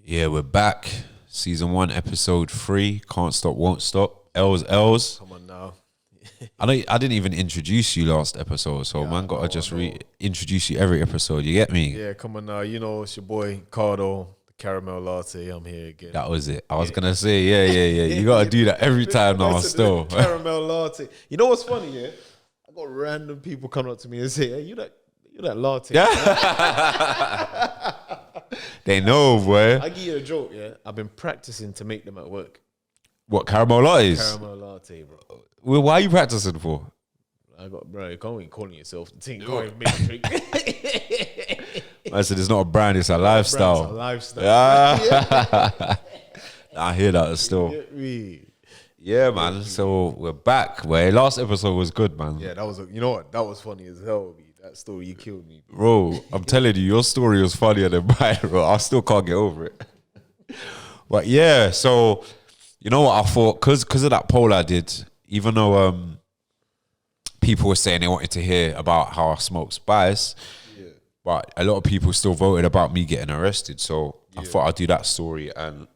Yeah, we're back. Season 1, episode 3. Can't stop, won't stop. L's. Come on now. I didn't even introduce you last episode, so man gotta just introduce you every episode. You get me? Yeah, come on now. You know, it's your boy Kardo, the caramel latte. I'm here again. That was it. I was gonna say, yeah. You gotta do that every time now. Still, caramel latte. You know what's funny? Yeah, I got random people come up to me and say, "Hey, you that latte?" Yeah. They know, boy. I give you a joke. Yeah, I've been practicing to make them at work. What, caramel lattes? Caramel latte, bro. Well, why are you practicing for? Bro, you can't even calling yourself the thing. You can't even make a drink. I said it's not a brand, it's a lifestyle. It's a lifestyle. Yeah. I hear that still. Me. Yeah, man. So we're back. Where last episode was good, man. Yeah, that was. You know what? That was funny as hell. B. That story, you killed me, bro. I'm telling you, your story was funnier than mine, bro. I still can't get over it. But yeah, so you know what I thought? Because of that poll I did, even though people were saying they wanted to hear about how I smoke spice, but a lot of people still voted about me getting arrested. So I thought I'd do that story, and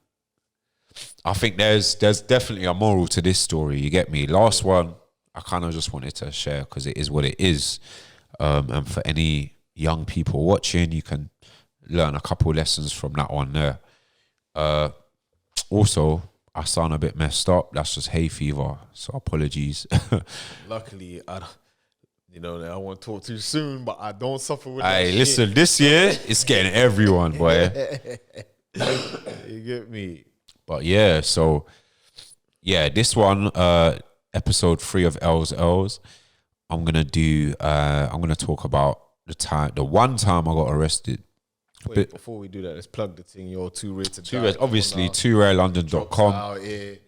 I think there's definitely a moral to this story. You get me? Last one, I kind of just wanted to share because it is what it is. And for any young people watching, you can learn a couple lessons from that one there. Also, I sound a bit messed up. That's just hay fever, so apologies. Luckily, I don't want to talk too soon, but I don't suffer with Hey, that listen, shit. this year, it's getting everyone, boy. You get me? But yeah, so, yeah, this one, episode 3 of L's. I'm gonna talk about the one time I got arrested. Wait, before we do that, let's plug the thing. You're too rare to die. Obviously, toorarelondon.com. Out here.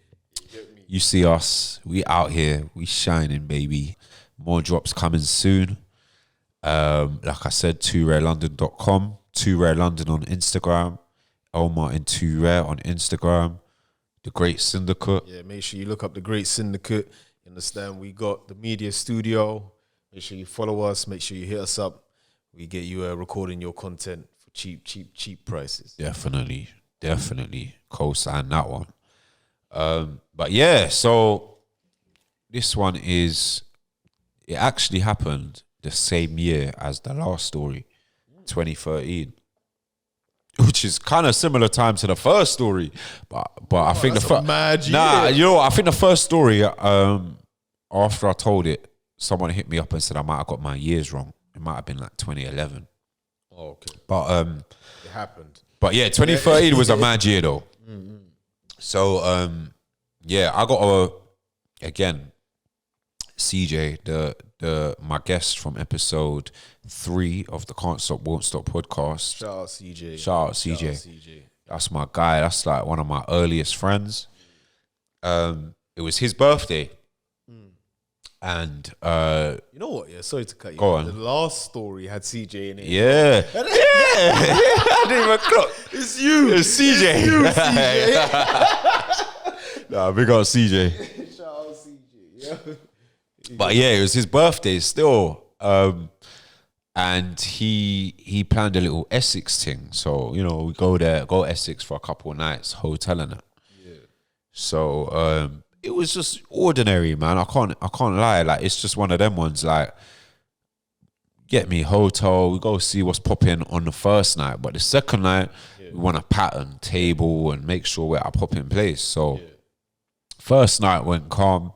You see us, we out here, we shining, baby. More drops coming soon. Like I said, toorarelondon.com, toorarelondon on Instagram, Elmartin Too Rare on Instagram, the Great Syndicate. Yeah, make sure you look up the Great Syndicate. You understand? We got the media studio. Make sure you follow us. Make sure you hit us up. We get you recording your content for cheap prices. Definitely co-sign that one. But yeah, so this one it actually happened the same year as the last story, 2013. Which is kind of similar time to the first story, but I think I think the first story, after I told it, someone hit me up and said I might have got my years wrong. It might have been like 2011. Oh, okay. But it happened. But yeah, 2013 was a mad year though. Mm-hmm. So yeah, I got again, CJ, my guest from episode 3 of the Can't Stop, Won't Stop podcast. Shout out CJ. Shout out CJ. That's my guy. That's like one of my earliest friends. It was his birthday. And you know what? Yeah, sorry to cut you. Go on. The last story had CJ in it. Yeah. I didn't even clock. It's you. It's CJ. It's you, CJ. Nah, big up CJ. Shout out CJ. Yeah. But yeah, it was his birthday still. And he planned a little Essex thing. So, you know, we go Essex for a couple of nights, hotel and that. Yeah. So it was just ordinary, man. I can't lie. Like, it's just one of them ones, like, get me hotel, we go see what's popping on the first night. But the second night, we want a pattern table and make sure we're at a popping place. So first night went calm.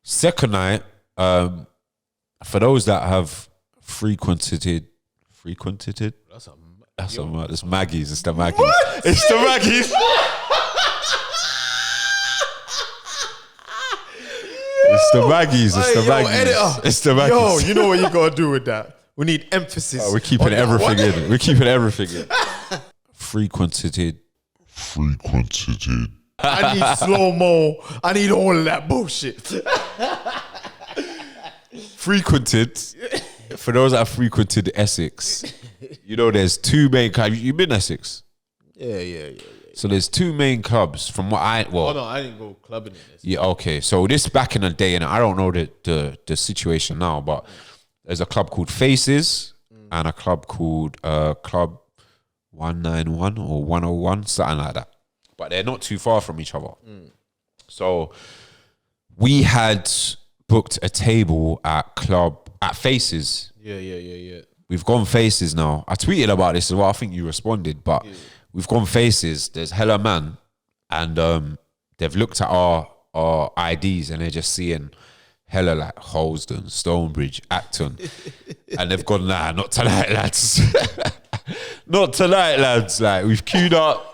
Second night, for those that have frequented. That's Maggie's. It's the Maggie's. What? It's the Maggie's. It's the Maggies. It's the Maggies. It's the Maggies. Yo, you know what you gotta do with that? We need emphasis. We're keeping everything in. We're keeping everything in. Frequented. I need slow-mo. I need all of that bullshit. Frequented. For those that have frequented Essex, you know there's two main clubs. You been Essex? Yeah. So there's two main clubs from what I no, I didn't go clubbing in this. Yeah, okay. So this back in the day, and I don't know the situation now, but there's a club called Faces and a club called Club 191 or 101, something like that. But they're not too far from each other. So we had booked a table at Faces. Yeah. We've gone Faces now. I tweeted about this as well. I think you responded, but we've gone Faces. There's hella man, and they've looked at our IDs and they're just seeing hella like Holston, Stonebridge, Acton, and they've gone, nah, not tonight, lads. Not tonight, lads. Like, we've queued up.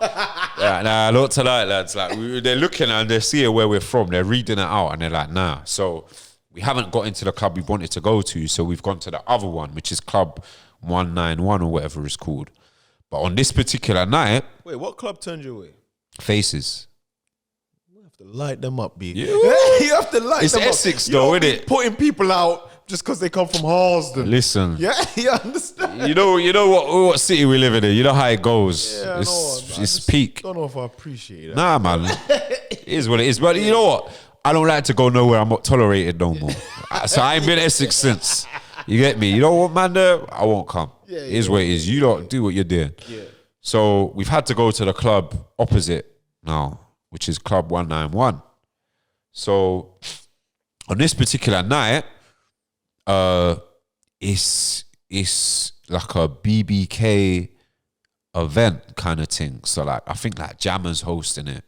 Yeah, nah, not tonight, lads. Like, they're looking and they're seeing where we're from. They're reading it out and they're like, nah. So we haven't got into the club we wanted to go to. So we've gone to the other one, which is Club 191 or whatever it's called. But on this particular night... Wait, what club turned you away? Faces. You have to light them up, B. Yeah. You have to light it's them Essex up. though, isn't it? Putting people out just because they come from Halsden. Listen. Yeah, you understand? You know what city we live in. You know how it goes. Yeah, it's peak. I don't know if I appreciate that. Nah, man. It is what it is. But you know what? I don't like to go nowhere I'm not tolerated no more. So I ain't been Essex since. You get me? You know what, man? I won't come. Yeah, it is what it is. You don't do what you're doing. Yeah. So we've had to go to the club opposite now, which is Club 191. So on this particular night, it's like a BBK event kind of thing. So like I think like Jammer's hosting it.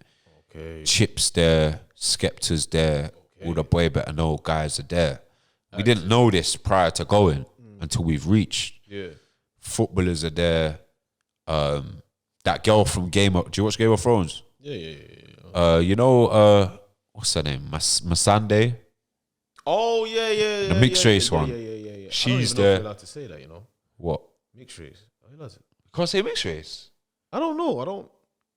Okay. Chips there, Skepta's there, all the Boy Better Know guys are there. We didn't know this prior to going until we've reached. Yeah. Footballers are there. That girl from do you watch Game of Thrones? Yeah. You know, what's her name? Masande? Oh, yeah. The mixed race one. Yeah. She's I don't even know if there. you're allowed to say that, you know? What? Mixed race. I realize it. You can't say mixed race. I don't know.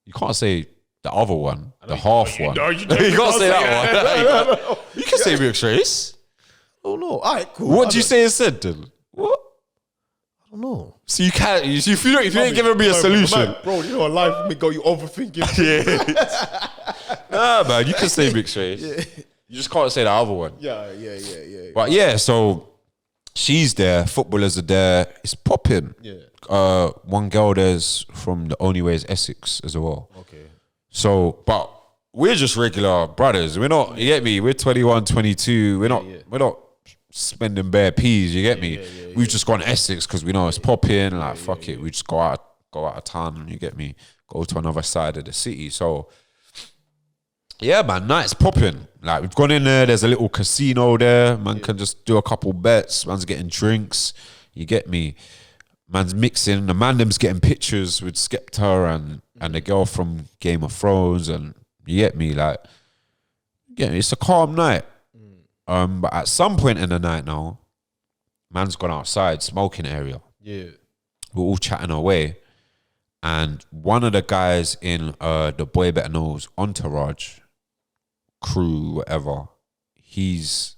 You can't say the other one, the half one. No, you can't say that one. You can say mixed race. Oh, no. All right, cool. What do you say instead then? What? I don't know. So you can't, if you ain't giving me a solution. Bro, you know, life me go, you overthinking. Yeah. Nah, man, you can say mixed race. Yeah. You just can't say the other one. Yeah. But yeah, so she's there, footballers are there, it's popping. Yeah. One girl there's from the Only Way is Essex as well. Okay. So, but we're just regular brothers. We're not, you get me? We're 21, 22. We're not spending bare peas, you get me? We've just gone Essex because we know it's popping. Like, fuck it. We just go out of town, you get me? Go to another side of the city. So, yeah, man, night's popping. Like, we've gone in there. There's a little casino there. Man can just do a couple bets. Man's getting drinks. You get me? Man's mixing. The man them's getting pictures with Skepta and the girl from Game of Thrones. And you get me? Like, yeah, it's a calm night. But at some point in the night now, man's gone outside, smoking area. Yeah. We're all chatting away. And one of the guys in the Boy Better Know's entourage, crew, whatever, he's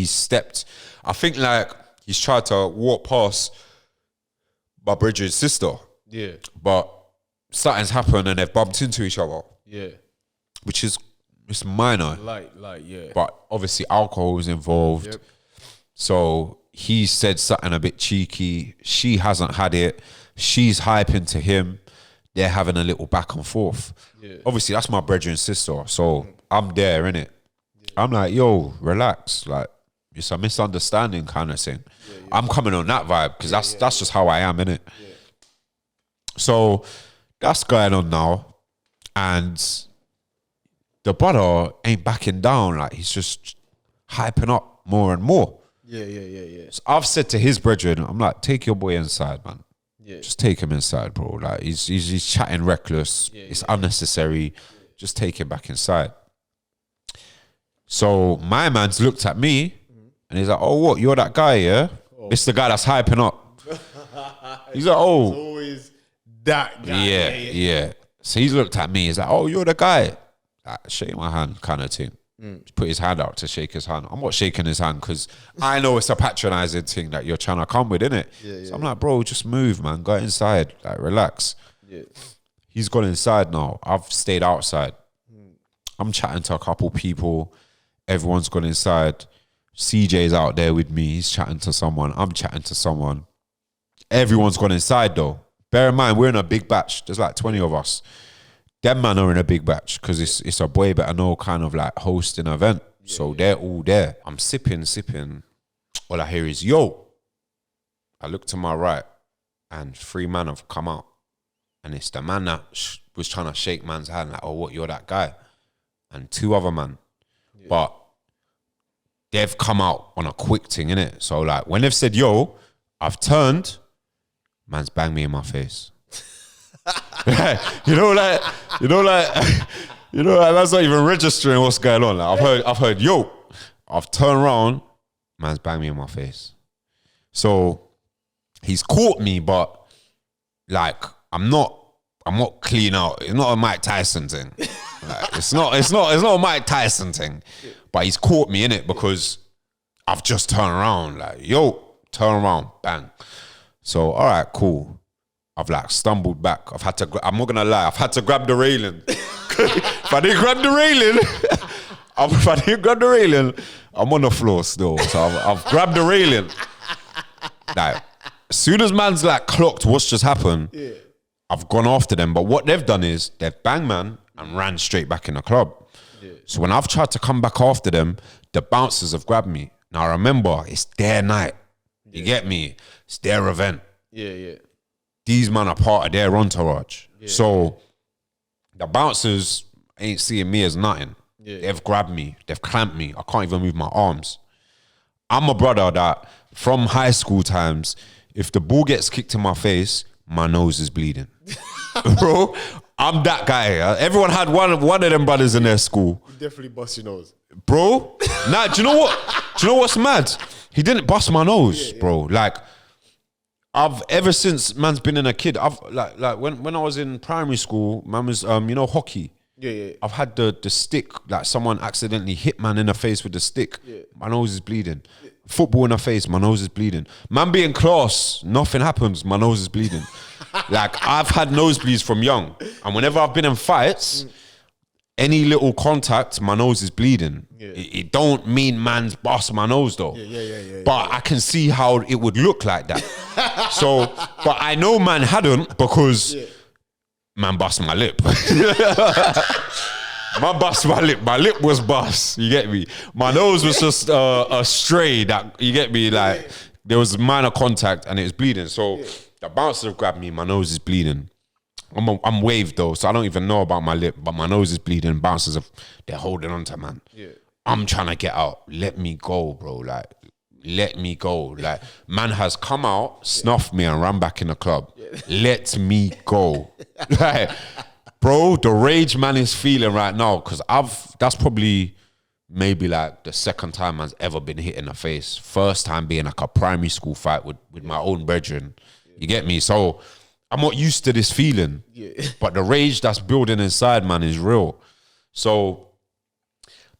stepped. I think like he's tried to walk past my Bridget's sister. Yeah. But something's happened and they've bumped into each other. Yeah. Which is, it's minor. Like, yeah. But obviously alcohol was involved. Yep. So he said something a bit cheeky. She hasn't had it. She's hyping to him. They're having a little back and forth. Yeah. Obviously, that's my brother and sister. So I'm there, innit? Yeah. I'm like, yo, relax. Like, it's a misunderstanding kind of thing. Yeah. I'm coming on that vibe because that's just how I am, innit? Yeah. So that's going on now. And the brother ain't backing down. Like, he's just hyping up more and more. Yeah. So I've said to his brethren, I'm like, take your boy inside, man. Yeah. Just take him inside, bro. Like, he's chatting reckless. It's unnecessary. Just take him back inside. So my man's looked at me and he's like, oh, what? You're that guy, yeah? Oh. It's the guy that's hyping up. He's like, oh. It's always that guy. Yeah. So he's looked at me. He's like, oh, you're the guy. Like, shake my hand kind of thing. Put his hand out to shake his hand. I'm not shaking his hand because I know it's a patronizing thing that you're trying to come with, innit? So I'm like, bro, just move, man. Go inside. Like, relax. Yeah. He's gone inside now. I've stayed outside. I'm chatting to a couple people. Everyone's gone inside. CJ's out there with me. He's chatting to someone. I'm chatting to someone. Everyone's gone inside though. Bear in mind, we're in a big batch. There's like 20 of us. Them man are in a big batch because it's a boy better know kind of like hosting an event. So they're all there. I'm sipping. All I hear is, yo. I look to my right and 3 men have come out. And it's the man that was trying to shake man's hand like, oh, what, you're that guy? And 2 other men. Yeah. But they've come out on a quick thing, innit? So like when they've said, yo, I've turned, man's banged me in my face. you know, that's not even registering what's going on. Like, I've heard, yo, I've turned around, man's banged me in my face. So he's caught me, but like I'm not clean out. It's not a Mike Tyson thing. Like, it's not a Mike Tyson thing. But he's caught me in it because I've just turned around. Like, yo, turn around, bang. So all right, cool. I've like stumbled back. I'm not gonna lie, I've had to grab the railing. If I didn't grab the railing, I'm on the floor still. So I've grabbed the railing. Like, as soon as man's like clocked what's just happened, I've gone after them. But what they've done is they've banged man and ran straight back in the club. Yeah. So when I've tried to come back after them, the bouncers have grabbed me. Now remember, it's their night. You get me? It's their event. Yeah. These men are part of their entourage. Yeah. So the bouncers ain't seeing me as nothing. Yeah. They've grabbed me. They've clamped me. I can't even move my arms. I'm a brother that from high school times, if the ball gets kicked in my face, my nose is bleeding. Bro, I'm that guy. Everyone had one of them brothers in their school. You definitely bust your nose. Bro, nah, do you know what? Do you know what's mad? He didn't bust my nose, bro. Like, I've ever since man's been in a kid, I've like when I was in primary school, man was hockey. Yeah. I've had the stick, like someone accidentally hit man in the face with the stick. Yeah. My nose is bleeding. Yeah. Football in the face, my nose is bleeding. Man be in class, nothing happens, my nose is bleeding. Like, I've had nosebleeds from young. And whenever I've been in fights, any little contact, my nose is bleeding. Yeah. It don't mean man's bust my nose though. Yeah. But I can see how it would look like that. So, but I know man hadn't because man bust my lip. Man bust my lip. My lip was bust. You get me? My nose was just a stray that, you get me? Like, there was minor contact and it was bleeding. So the bouncer grabbed me. My nose is bleeding. I'm waved though, so I don't even know about my lip, but my nose is bleeding. Bouncers they're holding on to man. Yeah. I'm trying to get out. Let me go, bro. Like, let me go. Like, man has come out, snuffed me, and ran back in the club. Yeah. Let me go. Like, bro, the rage man is feeling right now because that's probably maybe like the second time man's ever been hit in the face. First time being like a primary school fight with my own brethren. You get me? So I'm not used to this feeling, but the rage that's building inside, man, is real. So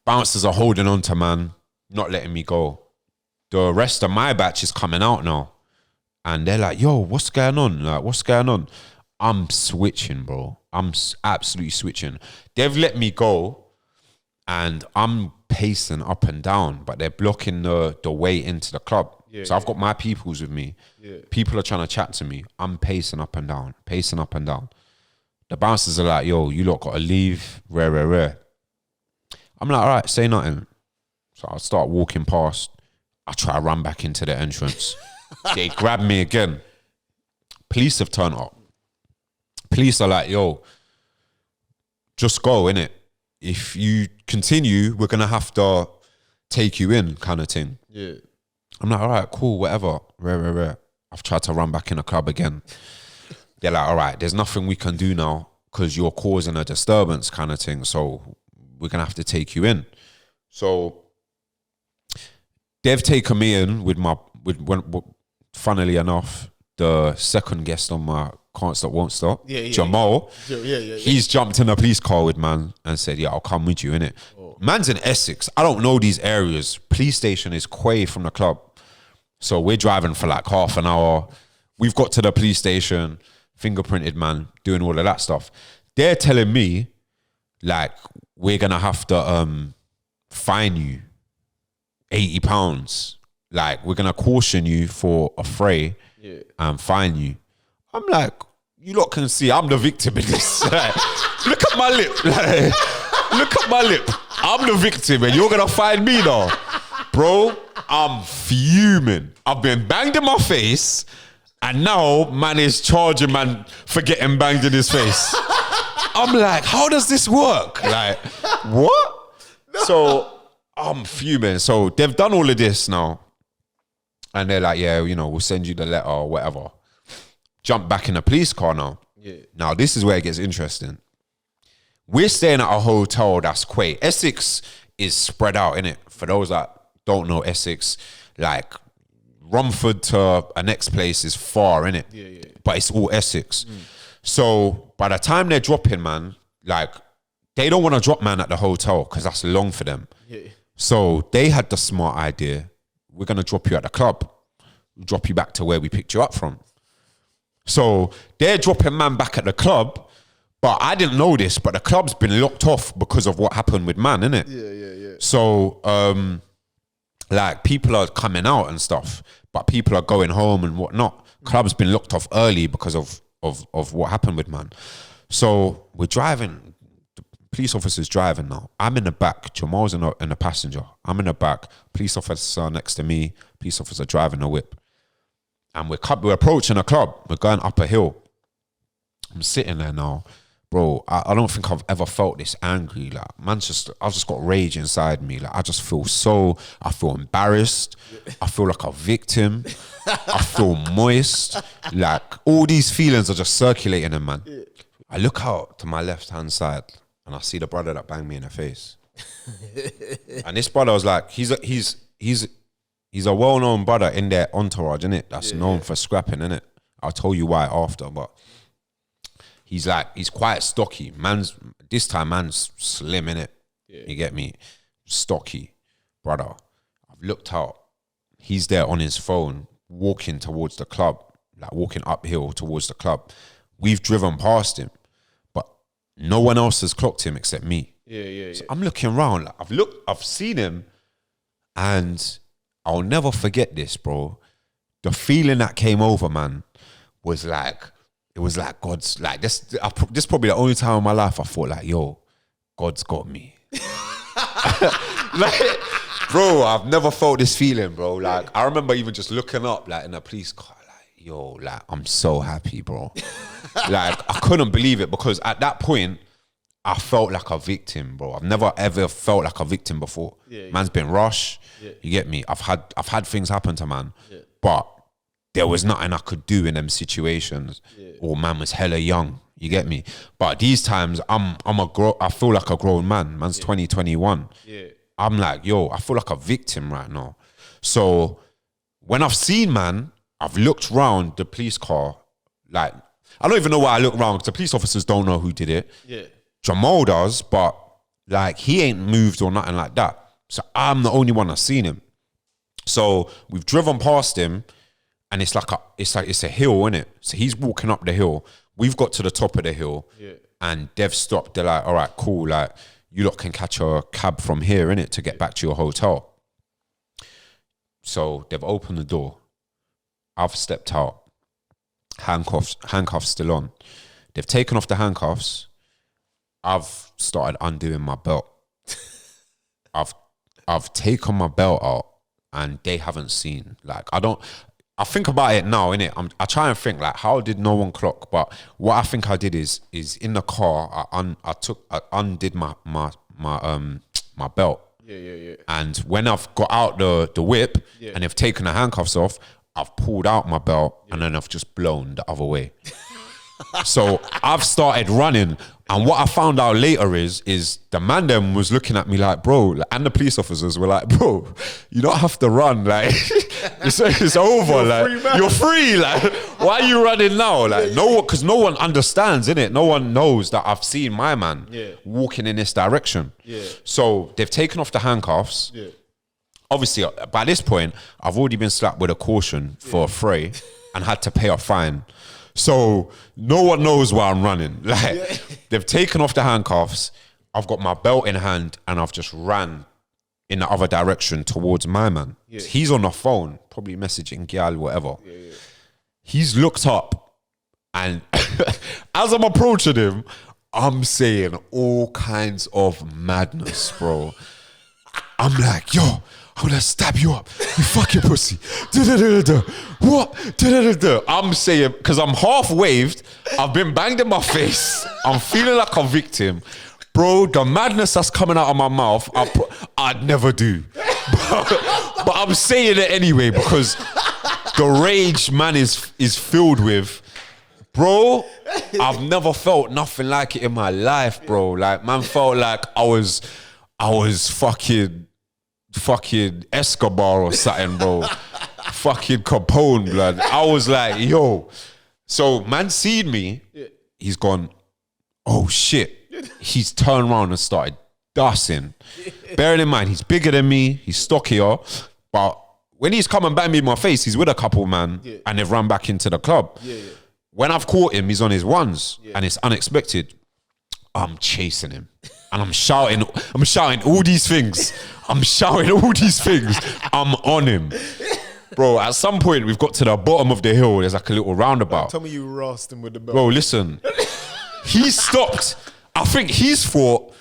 bouncers are holding on to man, not letting me go. The rest of my batch is coming out now. And they're like, yo, what's going on? Like, what's going on? I'm switching, bro. I'm absolutely switching. They've let me go and I'm pacing up and down, but they're blocking the way into the club. So I've got my peoples with me. Yeah. People are trying to chat to me. I'm pacing up and down. The bouncers are like, yo, you lot got to leave. Rare. I'm like, all right, say nothing. So I start walking past. I try to run back into the entrance. They grab me again. Police have turned up. Police are like, yo, just go, innit? If you continue, we're going to have to take you in, kind of thing. Yeah. I'm like, all right, cool, whatever. Rare. I've tried to run back in the club again. They're like, all right, there's nothing we can do now because you're causing a disturbance, kind of thing. So we're going to have to take you in. So they've taken me in with funnily enough, the second guest on my Can't Stop, Won't Stop, Jamal. He's jumped in a police car with man and said, yeah, I'll come with you, innit? Oh. Man's in Essex. I don't know these areas. Police station is quay from the club. So we're driving for like half an hour. We've got to the police station, fingerprinted man, doing all of that stuff. They're telling me, like, we're going to have to fine you £80. Like, we're going to caution you for a fray and fine you. I'm like, you lot can see I'm the victim in this. Like, look at my lip. Like, look at my lip. I'm the victim and you're going to find me now. Bro, I'm fuming. I've been banged in my face and now man is charging man for getting banged in his face. I'm like, how does this work? Like, what? No. So I'm fuming. So they've done all of this now. And they're like, yeah, you know, we'll send you the letter or whatever. Jump back in the police car now. Yeah. Now, this is where it gets interesting. We're staying at a hotel that's quaint. Essex is spread out, innit? For those that don't know Essex, like Romford to a next place is far, innit? Yeah. But it's all Essex. So by the time they're dropping, man, like they don't want to drop man at the hotel because that's long for them. Yeah. So they had the smart idea. We're going to drop you at the club. We'll drop you back to where we picked you up from. So they're dropping man back at the club, but I didn't know this, but the club's been locked off because of what happened with man, innit? Yeah. So, like, people are coming out and stuff, but people are going home and whatnot. Club's been locked off early because of what happened with man. So we're driving. The police officer's driving now. I'm in the back. Jamal's in the passenger. I'm in the back. Police officer next to me. Police officer driving the whip. And we're approaching a club. We're going up a hill. I'm sitting there now. Bro, I don't think I've ever felt this angry. Like, I've just got rage inside me. Like, I feel embarrassed. I feel like a victim. I feel moist. Like, all these feelings are just circulating in, man. Yeah. I look out to my left-hand side and I see the brother that banged me in the face. And this brother was like, he's a well-known brother in their entourage, innit? That's known for scrapping, innit? I'll tell you why after, but he's quite stocky. This time man's slim, innit? Yeah. You get me? Stocky, brother. I've looked out. He's there on his phone, walking towards the club, like walking uphill towards the club. We've driven past him, but no one else has clocked him except me. Yeah. So I'm looking around. Like, I've seen him, and I'll never forget this, bro. The feeling that came over, man, was like, it was like God's, like, this is probably the only time in my life I thought like, yo, God's got me. Like, bro, I've never felt this feeling, bro. Like, I remember even just looking up, like, in a police car, like, yo, like, I'm so happy, bro. Like, I couldn't believe it because at that point, I felt like a victim, bro. I've never ever felt like a victim before. Man's been rushed. You get me? I've had things happen to man, but there was nothing I could do in them situations. Or man was hella young. You get me? But these times, I feel like a grown man. Man's 2021. I'm like, yo, I feel like a victim right now. So when I've seen man, I've looked round the police car. Like, I don't even know why I look round because the police officers don't know who did it. Jamal does, but like he ain't moved or nothing like that. So I'm the only one that's seen him. So we've driven past him, and it's a hill, innit? So he's walking up the hill. We've got to the top of the hill, and they've stopped. They're like, all right, cool. Like, you lot can catch a cab from here, innit, to get back to your hotel. So they've opened the door. I've stepped out. Handcuffs still on. They've taken off the handcuffs. I've started undoing my belt. I've taken my belt out and they haven't seen. Like, I think about it now, innit? I try and think, like, how did no one clock? But what I think I did is in the car, I undid my belt. And when I've got out the whip and they've taken the handcuffs off, I've pulled out my belt and then I've just blown the other way. So I've started running, and what I found out later is the man them was looking at me like, bro, and the police officers were like, bro, you don't have to run, like it's over, you're like free, you're free, like why are you running now? Like because no one understands, innit? No one knows that I've seen my man walking in this direction. So they've taken off the handcuffs. Obviously, by this point, I've already been slapped with a caution for a fray and had to pay a fine. So no one knows where I'm running. Like, they've taken off the handcuffs. I've got my belt in hand and I've just ran in the other direction towards my man. He's on the phone, probably messaging gal, whatever. He's looked up and as I'm approaching him, I'm saying all kinds of madness, bro. I'm like, yo, I'm gonna stab you up, you fucking pussy. Da-da-da-da-da. What? Da-da-da-da. I'm saying, because I'm half waved, I've been banged in my face, I'm feeling like a victim. Bro, the madness that's coming out of my mouth, I'd never do. But I'm saying it anyway because the rage man is filled with. Bro, I've never felt nothing like it in my life, bro. Like, man felt like I was fucking Escobar or something, bro. Fucking Capone, blood. I was like, yo. So, man seen me. He's gone, oh, shit. He's turned around and started dusting. Bearing in mind, he's bigger than me. He's stockier. But when he's come and banged me in my face, he's with a couple, man. And they've run back into the club. When I've caught him, he's on his ones. And it's unexpected. I'm chasing him. And I'm shouting all these things. I'm on him. Bro, at some point, we've got to the bottom of the hill. There's like a little roundabout. Tell me you rasped him with the belt. Bro, listen. He stopped. I think he's thought,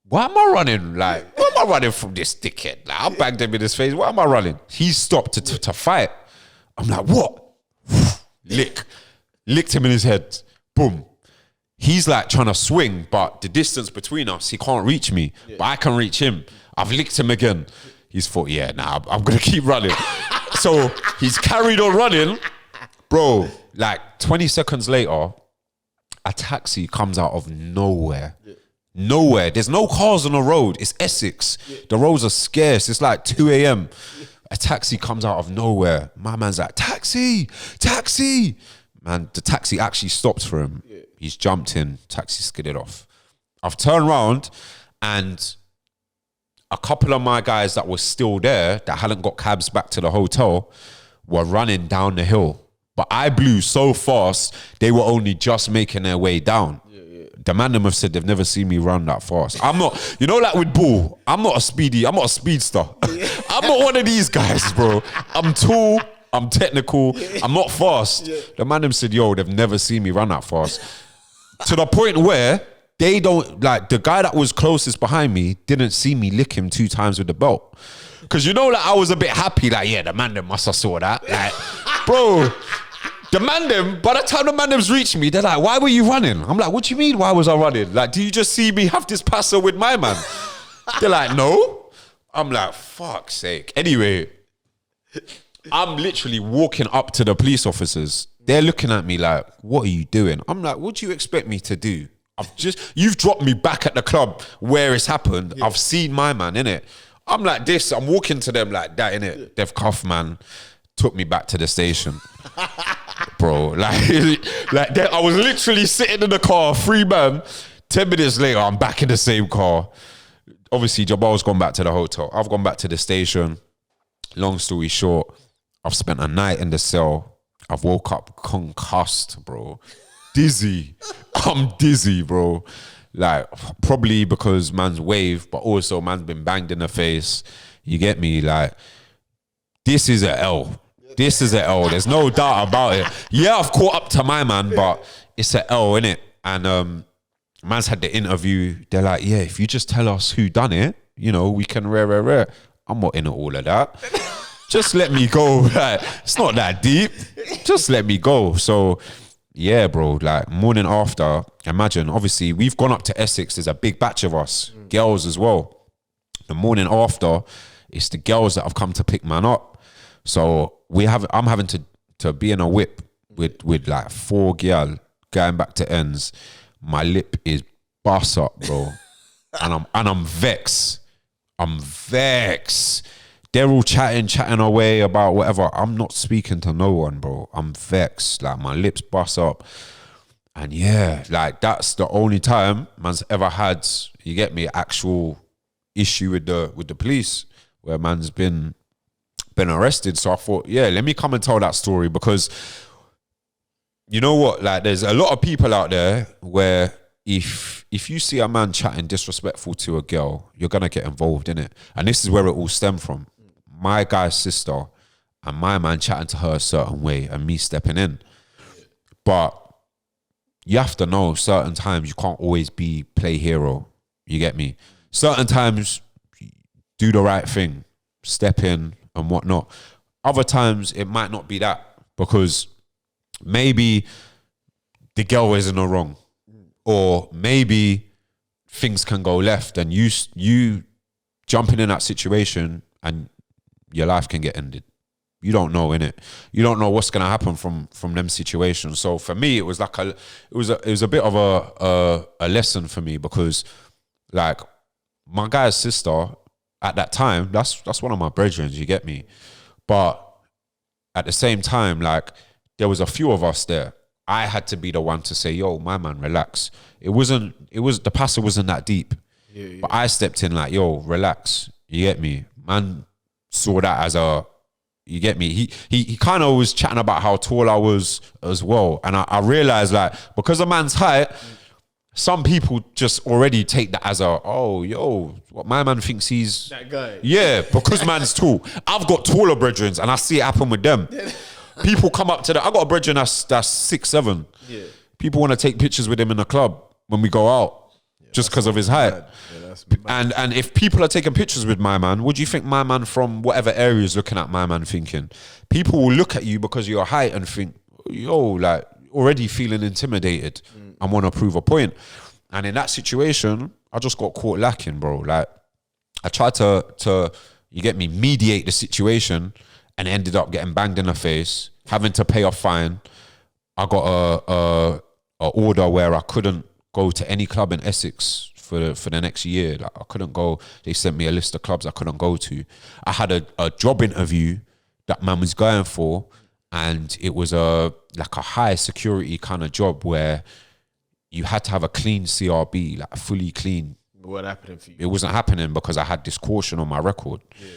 why am I running? Like, why am I running from this dickhead? Like, I bagged him in his face. Why am I running? He stopped to fight. I'm like, what? Licked him in his head. Boom. He's like trying to swing, but the distance between us, he can't reach me. But I can reach him. I've licked him again. He's thought, yeah, nah, I'm going to keep running. So he's carried on running. Bro, like 20 seconds later, a taxi comes out of nowhere. Nowhere. There's no cars on the road. It's Essex. The roads are scarce. It's like 2 a.m. A taxi comes out of nowhere. My man's like, taxi. Man, the taxi actually stopped for him. He's jumped in. Taxi skidded off. I've turned around and a couple of my guys that were still there, that hadn't got cabs back to the hotel, were running down the hill. But I blew so fast, they were only just making their way down. The man them have said they've never seen me run that fast. I'm not, you know, like with Bull, I'm not a speedster. I'm not one of these guys, bro. I'm tall, I'm technical, I'm not fast. The man them said, yo, they've never seen me run that fast. To the point where they don't, like, the guy that was closest behind me didn't see me lick him 2 times with the belt. Because, you know, like, I was a bit happy, like, yeah, the man them must have saw that. Like, bro, the man them, by the time the man them's reached me, they're like, why were you running? I'm like, what do you mean, why was I running? Like, do you just see me have this passer with my man? They're like, no. I'm like, fuck's sake. Anyway, I'm literally walking up to the police officers. They're looking at me like, what are you doing? I'm like, what do you expect me to do? You've dropped me back at the club where it's happened. I've seen my man, innit? I'm like this, I'm walking to them like that, innit? They've cuffed, man, took me back to the station. Bro, like I was literally sitting in the car, free man. 10 minutes later, I'm back in the same car. Obviously, Jabal's gone back to the hotel. I've gone back to the station. Long story short, I've spent a night in the cell. I've woke up concussed, bro. Dizzy. I'm dizzy, bro. Like, probably because man's waved, but also man's been banged in the face. You get me? Like, this is an L. This is an L. There's no doubt about it. Yeah, I've caught up to my man, but it's an L, innit? And man's had the interview. They're like, yeah, if you just tell us who done it, you know, we can rare. I'm not into all of that. Just let me go. Like, it's not that deep. Just let me go. So, yeah, bro, like, morning after, imagine, obviously, we've gone up to Essex. There's a big batch of us, girls as well. The morning after, it's the girls that have come to pick man up. So I'm having to be in a whip with like 4 girl going back to ends. My lip is bust up, bro. and I'm vexed. They're all chatting away about whatever. I'm not speaking to no one, bro. I'm vexed. Like, my lips bust up. And yeah, like, that's the only time man's ever had, you get me, actual issue with the police, where man's been arrested. So I thought, yeah, let me come and tell that story, because you know what? Like, there's a lot of people out there where if you see a man chatting disrespectful to a girl, you're gonna get involved in it. And this is where it all stemmed from. My guy's sister and my man chatting to her a certain way and me stepping in. But you have to know certain times you can't always play hero. You get me? Certain times, do the right thing, step in and whatnot. Other times, it might not be that because maybe the girl is in the wrong, or maybe things can go left, and you jumping in that situation and your life can get ended. You don't know, innit? You don't know what's gonna happen from them situations. So for me, it was like it was a bit of a lesson for me, because like my guy's sister at that time, that's one of my brethren, you get me? But at the same time, like there was a few of us there. I had to be the one to say, yo, my man, relax. The passer wasn't that deep. Yeah. But I stepped in like, yo, relax. You get me? Man saw that as you get me? He kind of was chatting about how tall I was as well. And I realized, like, because of man's height, some people just already take that as what my man thinks he's... That guy. Yeah, because man's tall. I've got taller brethren and I see it happen with them. People come up to I got a brethren that's 6'7". Yeah. People want to take pictures with him in the club when we go out, just because of his height. Yeah, and if people are taking pictures with my man, what do you think my man from whatever area is looking at my man thinking? People will look at you because of your height and think, yo, like, already feeling intimidated and want to prove a point. And in that situation, I just got caught lacking, bro. Like, I tried to you get me, mediate the situation, and ended up getting banged in the face, having to pay a fine. I got a order where I couldn't go to any club in Essex for the next year. Like, I couldn't go. They sent me a list of clubs I couldn't go to. I had a job interview that man was going for, and it was a high security kind of job where you had to have a clean CRB, like a fully clean. What happened for you? It wasn't happening because I had this caution on my record. Yeah.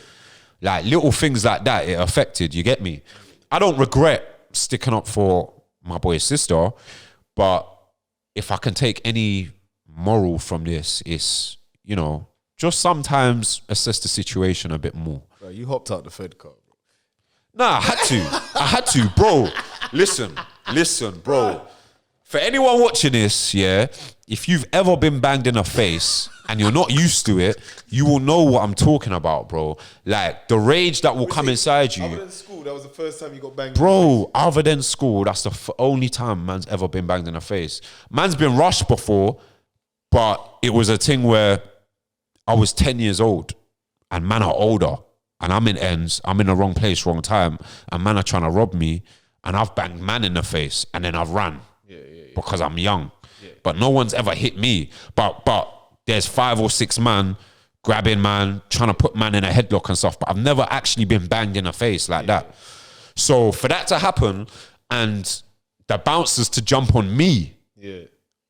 Like little things like that, it affected, you get me? I don't regret sticking up for my boy's sister, but if I can take any moral from this, it's, you know, just sometimes assess the situation a bit more. Bro, you hopped out the Fed car, bro. Nah, I had to, bro. Listen, bro. For anyone watching this, yeah, if you've ever been banged in the face and you're not used to it, you will know what I'm talking about, bro. Like, the rage that will come inside you. Other than school, that was the first time you got banged bro, in the face. Other than school, that's the only time man's ever been banged in the face. Man's been rushed before, but it was a thing where I was 10 years old and man are older. And I'm in ends, I'm in the wrong place, wrong time, and man are trying to rob me, and I've banged man in the face, and then I've run because I'm young. Yeah. But no one's ever hit me. But there's 5 or 6 man grabbing man, trying to put man in a headlock and stuff, but I've never actually been banged in the face like that. So for that to happen, and the bouncers to jump on me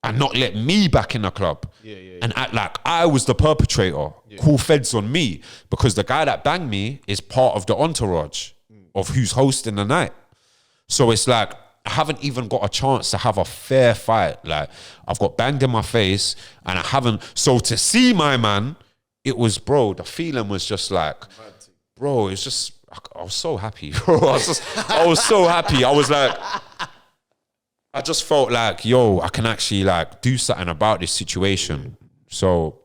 and not let me back in the club and act like I was the perpetrator, call feds on me, because the guy that banged me is part of the entourage of who's hosting the night. So it's like, I haven't even got a chance to have a fair fight. Like, I've got banged in my face and I haven't. So to see my man, it was, bro, the feeling was just like, bro, it's just, I was so happy, bro. I was so happy. I was like, I just felt like, yo, I can actually like do something about this situation. So,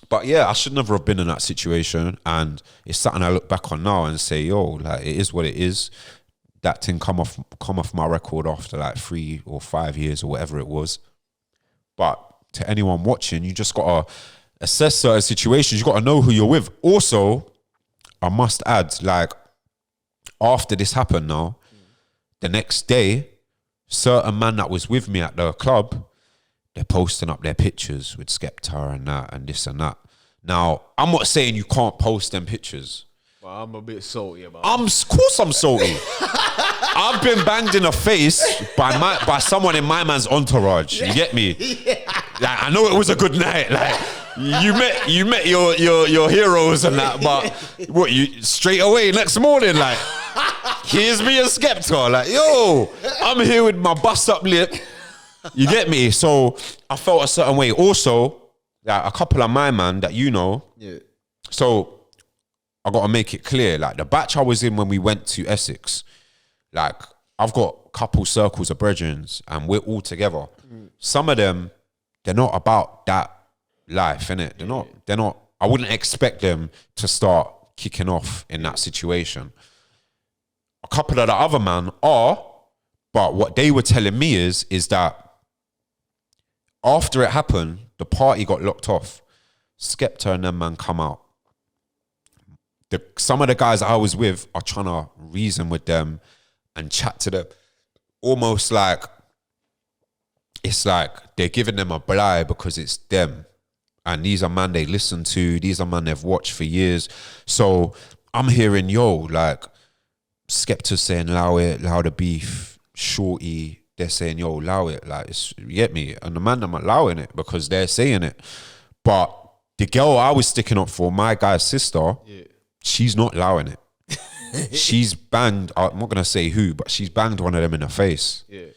but yeah, I should never have been in that situation. And it's something I look back on now and say, yo, like, it is what it is. That thing come off my record after like 3 or 5 years or whatever it was. But to anyone watching, you just gotta assess certain situations. You gotta know who you're with. Also, I must add, like, after this happened now, the next day, certain man that was with me at the club, they're posting up their pictures with Skepta and that and this and that. Now, I'm not saying you can't post them pictures. Well, I'm a bit salty about Of course I'm salty. I've been banged in the face by someone in my man's entourage. You get me? Like, I know it was a good night. Like, you met your heroes and that, but what, you straight away next morning, like, here's me and Skepta. Like, yo, I'm here with my bust up lip. You get me? So I felt a certain way. Also, like, a couple of my man that you know. Yeah. So I got to make it clear, like, the batch I was in when we went to Essex, like, I've got a couple circles of brethren and we're all together. Some of them, they're not about that life, innit? They're not, I wouldn't expect them to start kicking off in that situation. A couple of the other men are, but what they were telling me is that after it happened, the party got locked off. Skepta and them man come out. Some of the guys I was with are trying to reason with them and chat to them. Almost like, it's like they're giving them a blight because it's them. And these are man they listen to. These are man they've watched for years. So I'm hearing, like, Skepta's saying, allow the beef. Shorty, they're saying, allow it. Like, you get me? And the man, I'm allowing it because they're saying it. But the girl I was sticking up for, my guy's sister, she's not allowing it. She's banged, I'm not going to say who, but she's banged one of them in the face. Yeah.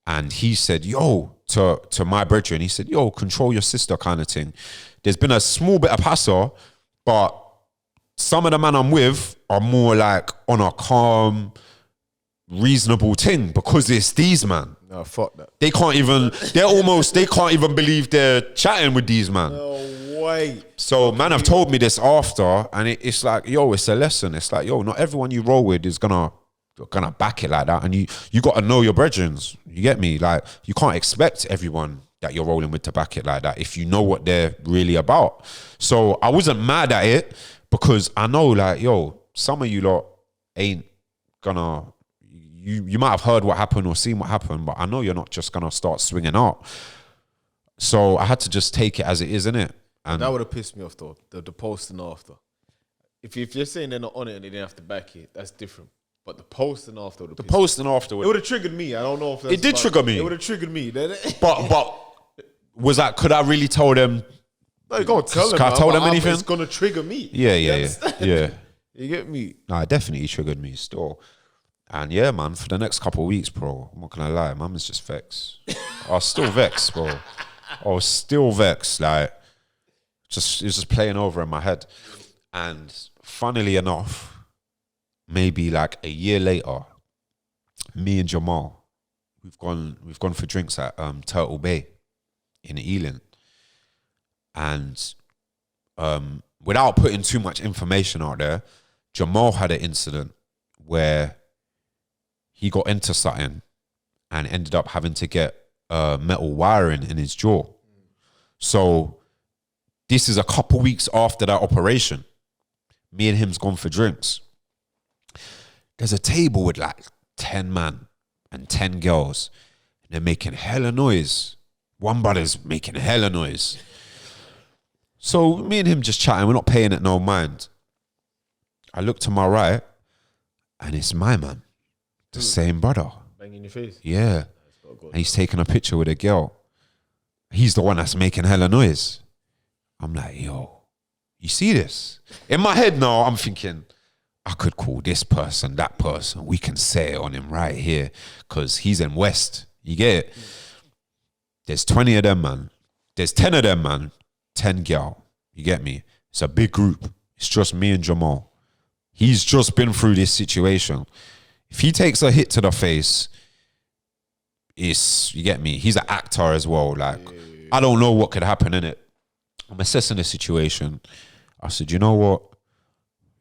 And he said, to my brethren, he said, control your sister kind of thing. There's been a small bit of hassle, but some of the men I'm with are more like on a calm, reasonable thing because it's these man. No, fuck that. They can't even believe they're chatting with these man. No way. So man have told me this after, and it's like, it's a lesson. It's like, not everyone you roll with is gonna back it like that. And you gotta know your brethren. You get me? Like, you can't expect everyone that you're rolling with to back it like that if you know what they're really about. So I wasn't mad at it because I know, like, some of you lot ain't gonna, you might have heard what happened or seen what happened, but I know you're not just gonna start swinging out. So I had to just take it as it is, innit? And that would have pissed me off though, the post and after. If you're saying they're not on it and they didn't have to back it, that's different. But the post and after, it would have triggered me. I don't know if that's it did trigger me. It would have triggered me. But was that? Could I really tell them? No, you can't tell them. Can I tell them anything? It's gonna trigger me. Yeah. You get me? No, it definitely triggered me still. And yeah, man, for the next couple of weeks, bro, I'm not gonna lie, mum's just vexed. I was still vexed, bro. I was still vexed. Like, it was just playing over in my head. And funnily enough, maybe like a year later, me and Jamal, we've gone for drinks at Turtle Bay in Ealing. And without putting too much information out there, Jamal had an incident where he got into something and ended up having to get metal wiring in his jaw. So this is a couple weeks after that operation. Me and him's gone for drinks. There's a table with like 10 man and 10 girls. And they're making hella noise. One brother's making hella noise. So me and him just chatting. We're not paying it no mind. I look to my right and it's my man. The same brother. Banging your face? Yeah. And he's taking a picture with a girl. He's the one that's making hella noise. I'm like, you see this? In my head now, I'm thinking, I could call this person, that person. We can say it on him right here because he's in West. You get it? There's 20 of them, man. There's 10 of them, man. 10 girl. You get me? It's a big group. It's just me and Jamal. He's just been through this situation. If he takes a hit to the face, you get me? He's an actor as well. Like, I don't know what could happen in it. I'm assessing the situation. I said, you know what?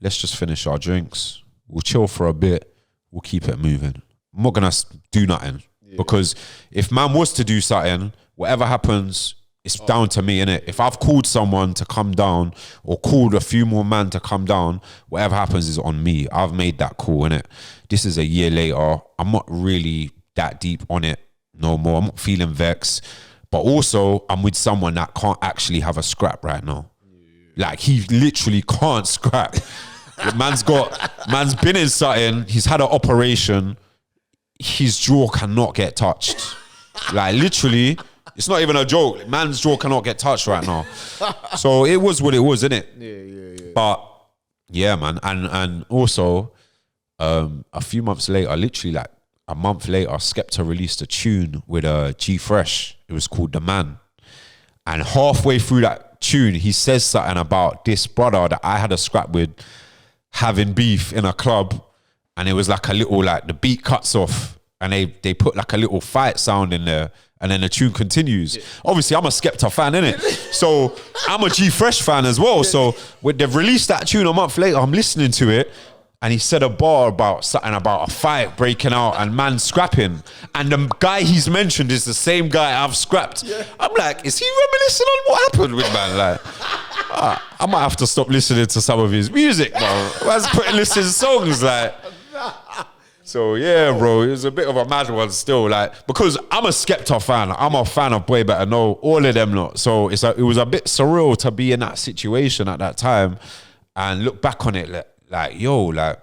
Let's just finish our drinks. We'll chill for a bit. We'll keep it moving. I'm not going to do nothing. Because if man was to do something, whatever happens, it's down to me, innit? If I've called someone to come down or called a few more men to come down, whatever happens is on me. I've made that call, innit? This is a year later. I'm not really that deep on it no more. I'm not feeling vexed. But also, I'm with someone that can't actually have a scrap right now. Like, he literally can't scrap. Man's been in something. He's had an operation. His jaw cannot get touched. Like, literally, it's not even a joke. Man's jaw cannot get touched right now. So it was what it was, innit? Yeah. But yeah, man. And also, a few months later, literally like a month later, Skepta released a tune with G Fresh. It was called The Man. And halfway through that tune, he says something about this brother that I had a scrap with having beef in a club. And it was like a little, like, the beat cuts off and they put like a little fight sound in there, and then the tune continues. Obviously, I'm a Skepta fan, innit? So I'm a G Fresh fan as well. So when they've released that tune a month later, I'm listening to it, and he said a bar about something about a fight breaking out and man scrapping. And the guy he's mentioned is the same guy I've scrapped. Yeah. I'm like, is he reminiscing on what happened with man? Like, I might have to stop listening to some of his music, bro. Man's putting listening to songs like. So yeah, bro, it was a bit of a mad one still, like, because I'm a Skepta fan. I'm a fan of Boy Better Know, all of them lot. So it was a bit surreal to be in that situation at that time and look back on it like yo, like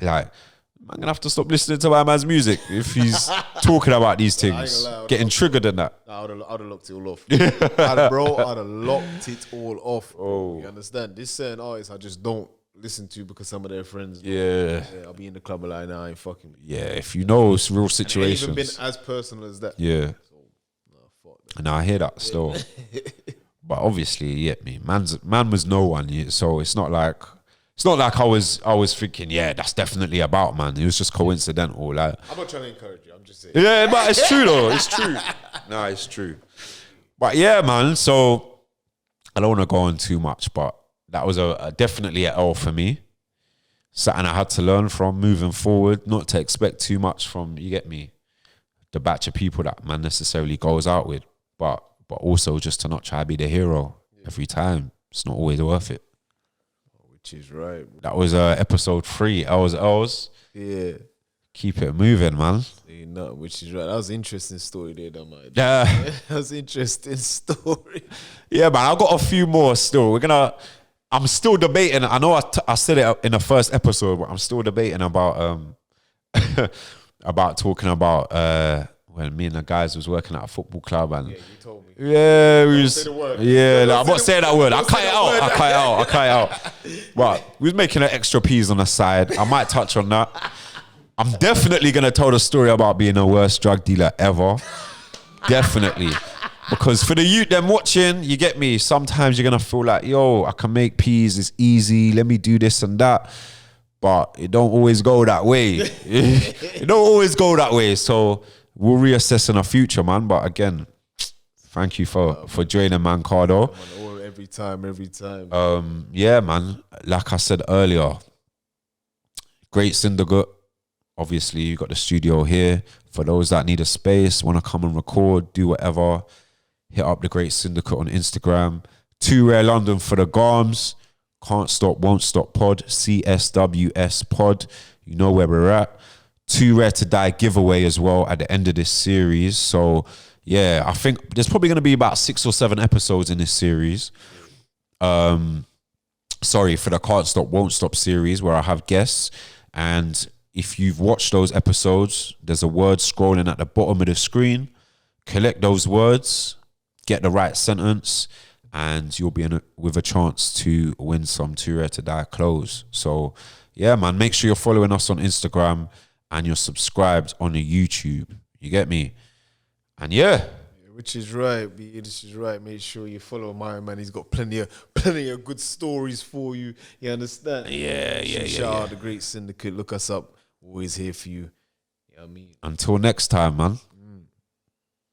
I'm gonna have to stop listening to my man's music if he's talking about these things, getting triggered in that. I'd have locked it all off. I'd have locked it all off. Oh, you understand? This certain artists I just don't listen to because some of their friends. Yeah, I'll be in the club like, nah, I ain't fucking with you. Yeah, if you know it's real situations. And it ain't even been as personal as that. Yeah. So, fuck that. No, I hear that still. But obviously, you get me. Man was no one, so it's not like I was thinking, yeah, that's definitely about man. It was just coincidental. Like, I'm not trying to encourage you. I'm just saying. Yeah, but it's true though. It's true. No, it's true. But yeah, man. So I don't want to go on too much, but that was definitely an L for me. Something I had to learn from moving forward. Not to expect too much from, you get me, the batch of people that man necessarily goes out with, but also just to not try to be the hero every time. It's not always worth it. Which is right. That was episode 3. L's. Yeah. Keep it moving, man. No, which is right. That was an interesting story there, that might. Yeah. That was an interesting story. Yeah, man. I've got a few more still. I'm still debating. I know I said it in the first episode, but I'm still debating about about talking about when me and the guys was working at a football club and. Yeah, you told me. Yeah, we was. Yeah, like, I'm not saying that word. I cut it out. But we was making an extra peas on the side. I might touch on that. I'm definitely gonna tell the story about being the worst drug dealer ever. Definitely. Because for the youth them watching, you get me, sometimes you're gonna feel like, yo, I can make peas, it's easy, let me do this and that. But it don't always go that way. It don't always go that way. So we'll reassess in the future, man. But again, thank you for joining, man, Kardo. Every time. Yeah, man. Like I said earlier, Great Syndicate. Obviously, you got the studio here. For those that need a space, want to come and record, do whatever, hit up the Great Syndicate on Instagram. 2 Rare London for the Garms. Can't Stop, Won't Stop Pod. CSWSPOD. You know where we're at. 2 Rare to Die giveaway as well at the end of this series. So, yeah, I think there's probably going to be about 6 or 7 episodes in this series. Sorry, for the Can't Stop, Won't Stop series where I have guests. And if you've watched those episodes, there's a word scrolling at the bottom of the screen. Collect those words, get the right sentence, and you'll be with a chance to win some 2 Rare to Die clothes. So, yeah, man, make sure you're following us on Instagram and you're subscribed on the YouTube. You get me? And yeah. Which is right, this is right. Make sure you follow my man. He's got plenty of good stories for you. You understand? Yeah. Shout out the Great Syndicate. Look us up. Always here for you. You know what I mean? Until next time, man.